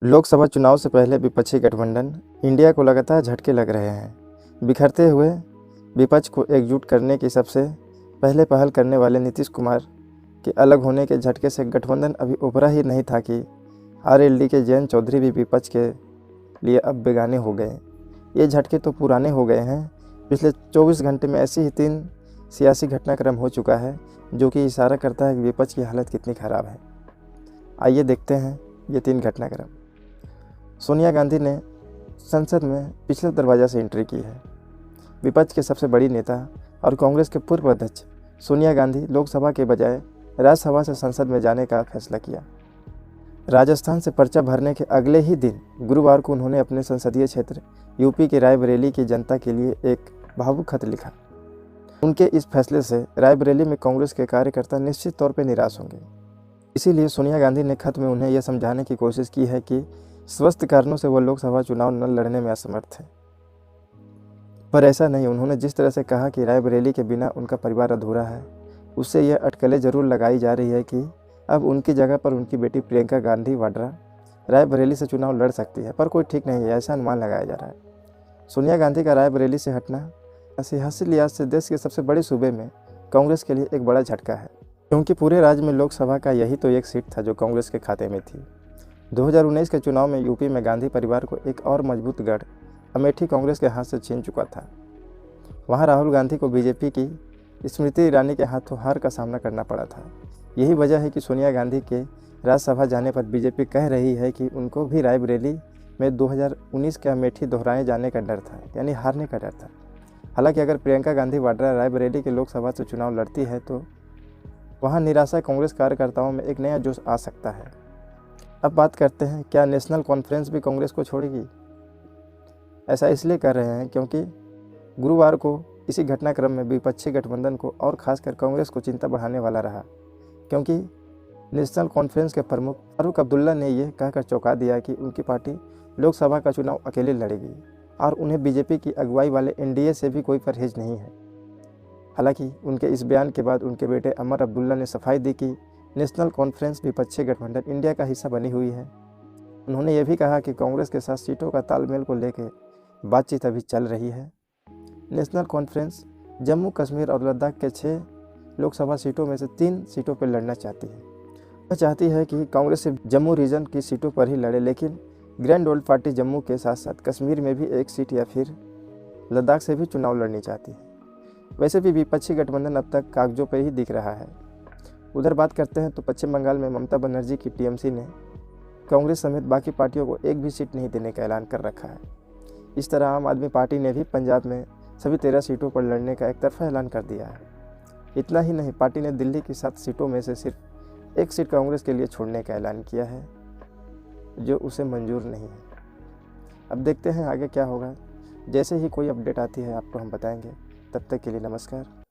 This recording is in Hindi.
लोकसभा चुनाव से पहले विपक्षी गठबंधन इंडिया को लगातार झटके लग रहे हैं। बिखरते हुए विपक्ष को एकजुट करने की सबसे पहले पहल करने वाले नीतीश कुमार के अलग होने के झटके से गठबंधन अभी उभरा ही नहीं था कि आरएलडी के जयंत चौधरी भी विपक्ष के लिए अब बेगाने हो गए। ये झटके तो पुराने हो गए हैं। पिछले 24 घंटे में ऐसी ही 3 सियासी घटनाक्रम हो चुका है जो कि इशारा करता है कि विपक्ष की हालत कितनी ख़राब है। आइए देखते हैं ये 3 घटनाक्रम। सोनिया गांधी ने संसद में पिछले दरवाज़ा से एंट्री की है। विपक्ष के सबसे बड़ी नेता और कांग्रेस के पूर्व अध्यक्ष सोनिया गांधी लोकसभा के बजाय राज्यसभा से संसद में जाने का फैसला किया। राजस्थान से पर्चा भरने के अगले ही दिन गुरुवार को उन्होंने अपने संसदीय क्षेत्र यूपी के रायबरेली की जनता के लिए एक भावुक खत लिखा। उनके इस फैसले से रायबरेली में कांग्रेस के कार्यकर्ता निश्चित तौर पर निराश होंगे। इसीलिए सोनिया गांधी ने खत में उन्हें यह समझाने की कोशिश की है कि स्वस्थ कारणों से वो लोकसभा चुनाव न लड़ने में असमर्थ है। पर ऐसा नहीं। उन्होंने जिस तरह से कहा कि रायबरेली के बिना उनका परिवार अधूरा है, उससे यह अटकलें जरूर लगाई जा रही है कि अब उनकी जगह पर उनकी बेटी प्रियंका गांधी वाड्रा रायबरेली से चुनाव लड़ सकती है। पर कोई ठीक नहीं है, ऐसा अनुमान लगाया जा रहा है। सोनिया गांधी का रायबरेली से हटना सियासी लिहाज से देश के सबसे बड़े सूबे में कांग्रेस के लिए एक बड़ा झटका है, क्योंकि पूरे राज्य में लोकसभा का यही तो एक सीट था जो कांग्रेस के खाते में थी। 2019 के चुनाव में यूपी में गांधी परिवार को एक और मजबूत गढ़ अमेठी कांग्रेस के हाथ से छीन चुका था। वहां राहुल गांधी को बीजेपी की स्मृति ईरानी के हाथों हार का सामना करना पड़ा था। यही वजह है कि सोनिया गांधी के राज्यसभा जाने पर बीजेपी कह रही है कि उनको भी रायबरेली में 2019 के अमेठी दोहराए जाने का डर था, यानी हारने का डर था। हालांकि अगर प्रियंका गांधी वाड्रा रायबरेली के लोकसभा से चुनाव लड़ती है तो वहाँ निराशा कांग्रेस कार्यकर्ताओं में एक नया जोश आ सकता है। अब बात करते हैं, क्या नेशनल कॉन्फ्रेंस भी कांग्रेस को छोड़ेगी? ऐसा इसलिए कर रहे हैं क्योंकि गुरुवार को इसी घटनाक्रम में विपक्षी गठबंधन को और खासकर कांग्रेस को चिंता बढ़ाने वाला रहा, क्योंकि नेशनल कॉन्फ्रेंस के प्रमुख फारूक अब्दुल्ला ने यह कहकर चौंका दिया कि उनकी पार्टी लोकसभा का चुनाव अकेले लड़ेगी और उन्हें बीजेपी की अगुवाई वाले एनडीए से भी कोई परहेज नहीं है। हालांकि उनके इस बयान के बाद उनके बेटे अमर अब्दुल्ला ने सफाई दी कि नेशनल कॉन्फ्रेंस विपक्षी गठबंधन इंडिया का हिस्सा बनी हुई है। उन्होंने यह भी कहा कि कांग्रेस के साथ सीटों का तालमेल को लेकर बातचीत अभी चल रही है। नेशनल कॉन्फ्रेंस जम्मू कश्मीर और लद्दाख के 6 लोकसभा सीटों में से 3 सीटों पर लड़ना चाहती है। वह चाहती है कि कांग्रेस सिर्फ जम्मू रीजन की सीटों पर ही लड़े, लेकिन ग्रैंड ओल्ड पार्टी जम्मू के साथ साथ कश्मीर में भी एक सीट या फिर लद्दाख से भी चुनाव लड़नी चाहती है। वैसे भी विपक्षी गठबंधन अब तक कागजों पर ही दिख रहा है। उधर बात करते हैं तो पश्चिम बंगाल में ममता बनर्जी की टीएमसी ने कांग्रेस समेत बाकी पार्टियों को एक भी सीट नहीं देने का ऐलान कर रखा है। इस तरह आम आदमी पार्टी ने भी पंजाब में सभी 13 सीटों पर लड़ने का एक तरफा ऐलान कर दिया है। इतना ही नहीं, पार्टी ने दिल्ली की 7 सीटों में से सिर्फ 1 सीट कांग्रेस के लिए छोड़ने का ऐलान किया है, जो उसे मंजूर नहीं है। अब देखते हैं आगे क्या होगा। जैसे ही कोई अपडेट आती है आपको हम बताएंगे। तब तक के लिए नमस्कार।